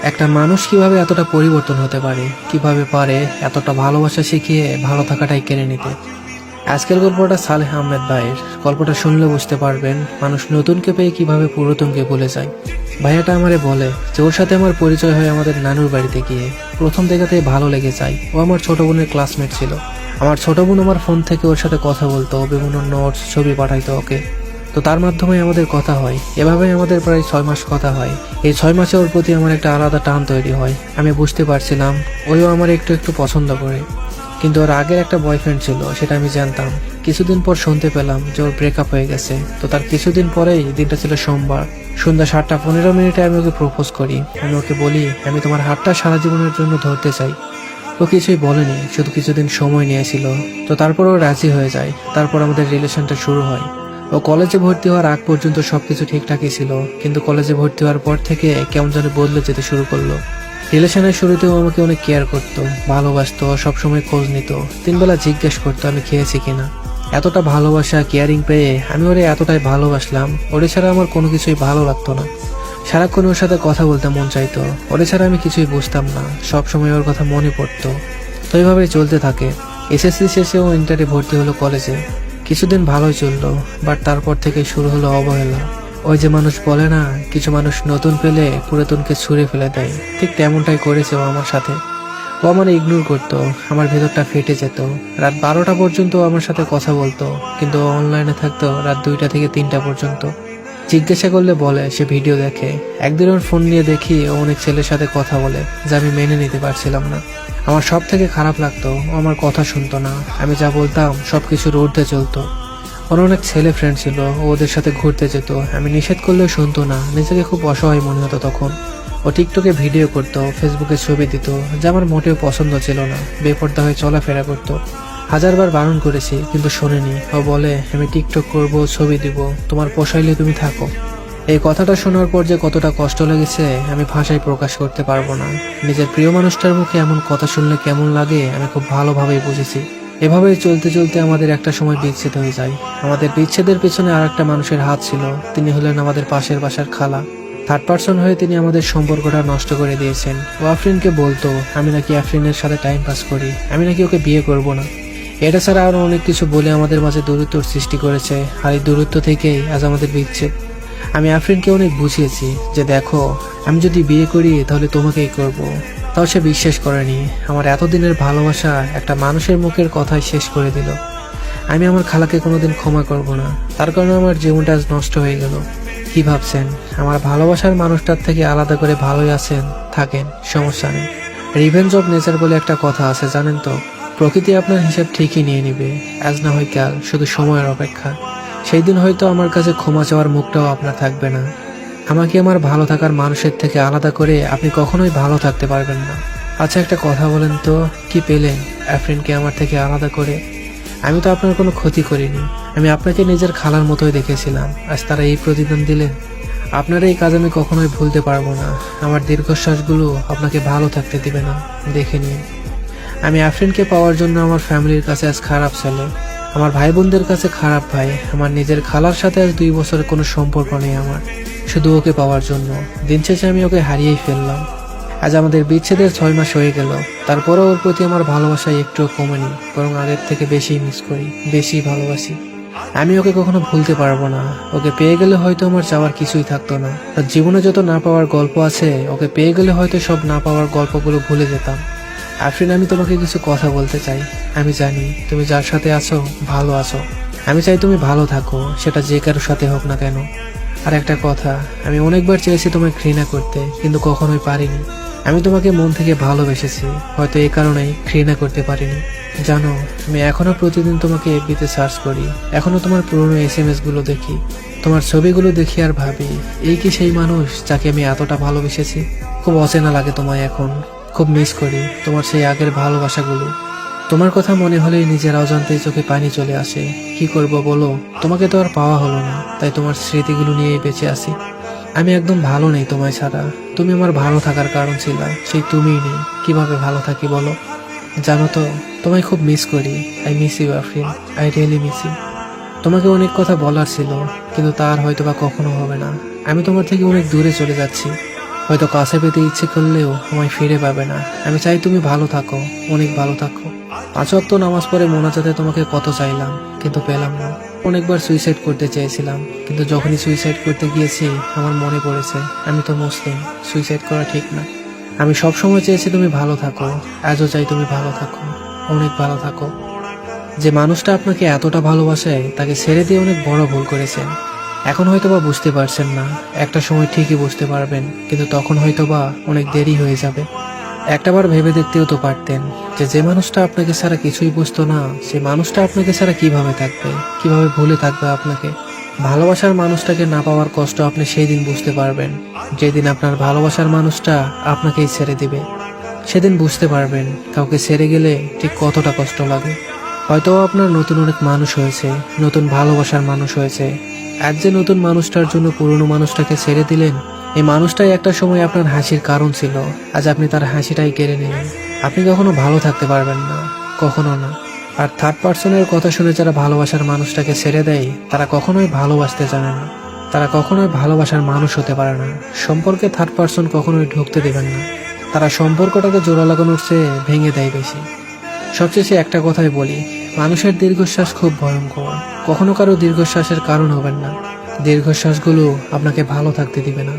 একটা মানুষ কিভাবে এতটা পরিবর্তন হতে পারে, কিভাবে পারে এতটা ভালোবাসা শিখিয়ে ভালো থাকাটাই কেড়ে নিতে। আজকের গল্পটা সালেহ আহমেদ ভাইয়ের। গল্পটা শুনলে বুঝতে পারবেন মানুষ নতুনকে পেয়ে কিভাবে পুরাতনকে ভুলে যায়। ভাইয়াটা আমারে বলে যে ওর সাথে আমার পরিচয় হয় আমাদের নানুর বাড়িতে গিয়ে। প্রথম দেখাতেই ভালো লেগে যায়। ও আমার ছোট বোনের ক্লাসমেট ছিল। আমার ছোট বোন আমার ফোন থেকে ওর সাথে কথা বলতো, বিভিন্ন নোটস ছবি পাঠাইতো ওকে। তো তার মাধ্যমে আমাদের কথা হয়। এভাবেই আমাদের প্রায় 6 মাস কথা হয়। এই 6 মাসে ওর প্রতি আমার একটা আলাদা টান তৈরি হয়। আমি বুঝতে পারছিলাম ওইও আমার একটু একটু পছন্দ করে। কিন্তু ওর আগের একটা বয়ফ্রেন্ড ছিল, সেটা আমি জানতাম। কিছুদিন পর শুনতে পেলাম যে ওর ব্রেকআপ হয়ে গেছে। তো তার কিছুদিন পরেই, দিনটা ছিল সোমবার, সন্ধ্যা 7টা 15 মিনিটে আমি ওকে প্রপোজ করি। আমি ওকে বলি আমি তোমার হাতটা সারা জীবনের জন্য ধরতে চাই। ও কিছুই বলেনি, শুধু কিছুদিন সময় নিয়েছিল। তো তারপর ও রাজি হয়ে যায়। তারপর আমাদের রিলেশনটা শুরু হয়। ও কলেজে ভর্তি হওয়ার আগ পর্যন্ত সবকিছু ঠিকঠাকই ছিল, কিন্তু কলেজে ভর্তি হওয়ার পর থেকে কেমন যেন বদলে যেতে শুরু করলো। রিলেশনের শুরুতেও আমাকে অনেক কেয়ার করতো, ভালোবাসতো, সবসময় খোঁজ নিত। 3 বেলা জিজ্ঞেস করতো আমি খেয়েছি কিনা। এতটা ভালোবাসা কেয়ারিং পেয়ে আমি ওরে এতটাই ভালোবাসলাম, ওরে ছাড়া আমার কোনো কিছুই ভালো লাগতো না। সারাক্ষণ ওর সাথে কথা বলতে মন চাইতো। ওরে ছাড়া আমি কিছুই বুঝতাম না, সবসময় ওর কথা মনে পড়তো। তো এইভাবেই চলতে থাকে। এসএসসি শেষে ও ইন্টারে ভর্তি হলো কলেজে। কিছুদিন ভালোই চললো, বাট তারপর থেকে শুরু হলো অবহেলা। ওই যে মানুষ বলে না, কিছু মানুষ নতুন পেলে পুরাতনকে ছুঁড়ে ফেলে দেয়, ঠিক তেমনটাই করেছে ও আমার সাথে। ও আমার ইগনোর করতো, আমার ভেতরটা ফেটে যেত। রাত 12টা পর্যন্ত ও আমার সাথে কথা বলতো, কিন্তু অনলাইনে থাকতো রাত 2টা থেকে 3টা পর্যন্ত। জিজ্ঞাসা করলে বলে সে ভিডিও দেখে। একদিন ওর ফোন নিয়ে দেখি ও অনেক ছেলের সাথে কথা বলে, যা আমি মেনে নিতে পারছিলাম না। আমার সব থেকে খারাপ লাগতো, ও আমার কথা শুনতো না। আমি যা বলতাম সবকিছুর ঊর্ধ্বে চলতো। ওর অনেক ছেলে ফ্রেন্ড ছিল, ও ওদের সাথে ঘুরতে যেত। আমি নিষেধ করলেও শুনতো না। নিজেকে খুব অসহায় মনে হতো তখন। ও টিকটকে ভিডিও করতো, ফেসবুকে ছবি দিত, যা আমার মোটেও পছন্দ ছিল না। বেপরদা হয়ে চলাফেরা করতো। হাজারবার বারণ করেছি, কিন্তু শোনেনি। ও বলে আমি টিকটক করব, ছবি দিব, তোমার পোষাইলে তুমি থাকো। এই কথাটা শোনার পর যে কতটা কষ্ট লেগেছে আমি ভাষায় প্রকাশ করতে পারবো না। নিজের প্রিয় মানুষটার মুখে এমন কথা শুনলে কেমন লাগে আমি খুব ভালোভাবেই বুঝেছি। এভাবেই চলতে চলতে আমাদের একটা সময় বিচ্ছেদ হয়ে যায়। আমাদের বিচ্ছেদের পেছনে আর একটা মানুষের হাত ছিল। তিনি হলেন আমাদের পাশের বাসার খালা। থার্ড পার্সন হয়ে তিনি আমাদের সম্পর্কটা নষ্ট করে দিয়েছেন। ও আফরিনকে বলতো আমি নাকি আফরিনের সাথে টাইম পাস করি, আমি নাকি ওকে বিয়ে করব না। এটা ছাড়া আরো অনেক কিছু বলে আমাদের মাঝে দূরত্বর সৃষ্টি করেছে। আর এই দূরত্ব থেকেই আজ আমাদের বিচ্ছেদ। আমি আফরিনকে অনেক বুঝিয়েছি যে দেখো, আমি যদি বিয়ে করি তাহলে তোমাকেই করব। তাও সে বিশ্বাস করেনি। আমার এতদিনের ভালোবাসা একটা মানুষের মুখের কথায় শেষ করে দিল। আমি আমার খালাকে কোনোদিন ক্ষমা করব না। তার কারণে আমার জীবনটা আজ নষ্ট হয়ে গেল। কি ভাবছেন আমার ভালোবাসার মানুষটার থেকে আলাদা করে ভালোই আছেন, থাকেন, সমস্যা নেই। রিভেঞ্জ অফ নেচার বলে একটা কথা আছে, জানেন তো? প্রকৃতি আপনার হিসাব ঠিকই নিয়ে নিবে, আজ না হয় কাল, শুধু সময়ের অপেক্ষা। সেই দিন হয়তো আমার কাছে ক্ষমা চাওয়ার মুখটাও আপনার থাকবে না। আমাকে আমার ভালো থাকার মানুষের থেকে আলাদা করে আপনি কখনোই ভালো থাকতে পারবেন না। আচ্ছা একটা কথা বলেন তো, কি পেলেন আফরিনকে আমার থেকে আলাদা করে? আমি তো আপনার কোনো ক্ষতি করিনি। আমি আপনাকে নিজের খালার মতোই দেখেছিলাম, আজ তারা এই প্রতিদান দিলেন। আপনার এই কাজ আমি কখনোই ভুলতে পারবো না। আমার দীর্ঘশ্বাসগুলো আপনাকে ভালো থাকতে দিবে না, দেখে নিন। আমি আফরিনকে পাওয়ার জন্য আমার ফ্যামিলির কাছে আজ খারাপ ছেলে, আমার ভাই বোনদের কাছে খারাপ ভাই। আমার নিজের খালার সাথে আজ 2 বছরের কোনো সম্পর্ক নেই আমার, শুধু ওকে পাওয়ার জন্য। দিন শেষে আমি ওকে হারিয়েই ফেললাম। আজ আমাদের বিচ্ছেদের 6 মাস হয়ে গেল, তারপরেও ওর প্রতি আমার ভালোবাসা একটুও কমেনি, বরং আগের থেকে বেশি মিস করি, বেশি ভালোবাসি। আমি ওকে কখনো ভুলতে পারবো না। ওকে পেয়ে গেলে হয়তো আমার চাওয়ার কিছুই থাকতো না। আর জীবনে যত না পাওয়ার গল্প আছে, ওকে পেয়ে গেলে হয়তো সব না পাওয়ার গল্পগুলো ভুলে যেতাম। আফরিন, আমি তোমাকে কিছু কথা বলতে চাই। আমি জানি তুমি যার সাথে আছো ভালো আছো। আমি চাই তুমি ভালো থাকো, সেটা যে কারোর সাথে হোক না কেন। আর একটা কথা, আমি অনেকবার চেয়েছি তোমায় ঘৃণা করতে, কিন্তু কখনোই পারিনি। আমি তোমাকে মন থেকে ভালোবেসেছি, হয়তো এই কারণেই ঘৃণা করতে পারিনি। জানো, আমি এখনো প্রতিদিন তোমাকে এফবিতে সার্চ করি, এখনো তোমার পুরনো SMS গুলো দেখি, তোমার ছবিগুলো দেখি আর ভাবি এই কি সেই মানুষ যাকে আমি এতটা ভালোবেসেছি? খুব অচেনা লাগে তোমায় এখন, খুব মিস করি তোমার সেই আগের ভালোবাসাগুলো। তোমার কথা মনে হলেই নিজের অজান্তেই চোখে পানি চলে আসে। কি করব বলো, তোমাকে তো আর পাওয়া হলো না, তাই তোমার স্মৃতিগুলো নিয়েই বেঁচে আছি। আমি একদম ভালো নেই তোমায় ছাড়া। তুমি আমার ভালো থাকার কারণ ছিলা, সেই তুমিই নেই, কিভাবে ভালো থাকি বলো? জানো তো, তোমায় খুব মিস করি। I miss you Afreen, I really miss you. তোমাকে অনেক কথা বলার ছিল, কিন্তু তার হয়তো বা কখনো হবে না। আমি তোমার থেকে অনেক দূরে চলে যাচ্ছি। হয়তো কাছে পেতে ইচ্ছে করলেও আমায় ফিরে পাবে না। আমি চাই তুমি ভালো থাকো, অনেক ভালো থাকো। 5 ওয়াক্ত নামাজ পড়ে মোনাজাতে তোমাকে কত চাইলাম, কিন্তু পেলাম না। অনেকবার সুইসাইড করতে চেয়েছিলাম, কিন্তু যখনই সুইসাইড করতে গিয়েছি আমার মনে পড়েছে আমি তো মুসলিম, সুইসাইড করা ঠিক না। আমি সবসময় চেয়েছি তুমি ভালো থাকো, আজও চাই তুমি ভালো থাকো, অনেক ভালো থাকো। যে মানুষটা আপনাকে এতটা ভালোবাসে তাকে ছেড়ে দিয়ে অনেক বড় ভুল করেছেন। এখন হয়তোবা বুঝতে পারছেন না, একটা সময় ঠিকই বুঝতে পারবেন, কিন্তু তখন হয়তোবা অনেক দেরি হয়ে যাবে। একটাবার ভেবে দেখতেও তো পারতেন যে মানুষটা আপনাকে ছাড়া কিছুই বুঝতো না, সে মানুষটা আপনাকে ছাড়া কিভাবে থাকবে, কিভাবে ভুলে থাকবে আপনাকে। ভালোবাসার মানুষটাকে না পাওয়ার কষ্ট আপনি সেই দিন বুঝতে পারবেন, যেদিন আপনার ভালোবাসার মানুষটা আপনাকেই ছেড়ে দিবে। সেদিন বুঝতে পারবেন কাউকে ছেড়ে গেলে ঠিক কতটা কষ্ট লাগে। হয়তো আপনার নতুন অনেক মানুষ হয়েছে, নতুন ভালোবাসার মানুষ হয়েছে। আজ যে নতুন মানুষটার জন্য পুরনো মানুষটাকে ছেড়ে দিলেন, এই মানুষটাই একটা সময় আপনার হাসির কারণ ছিল, আজ আপনি তার হাসিটাই কেড়ে নিলেন। আপনি কখনো ভালো থাকতে পারবেন না, কখনো না। আর থার্ড পার্সনের কথা শুনে যারা ভালোবাসার মানুষটাকে ছেড়ে দেয় তারা কখনোই ভালোবাসতে জানে না, তারা কখনোই ভালোবাসার মানুষ হতে পারে না। সম্পর্কে থার্ড পার্সন কখনোই ঢুকতে দেবেন না, তারা সম্পর্কটাকে জোড়া লাগানোর চেয়ে ভেঙে দেয় বেশি। সবশেষে একটা কথাই বলি, মানুষের দীর্ঘশ্বাস খুব ভয়ঙ্কর। কখনো কারো দীর্ঘশ্বাসের কারণ হবেন না, দীর্ঘশ্বাসগুলো আপনাকে ভালো থাকতে দিবে না।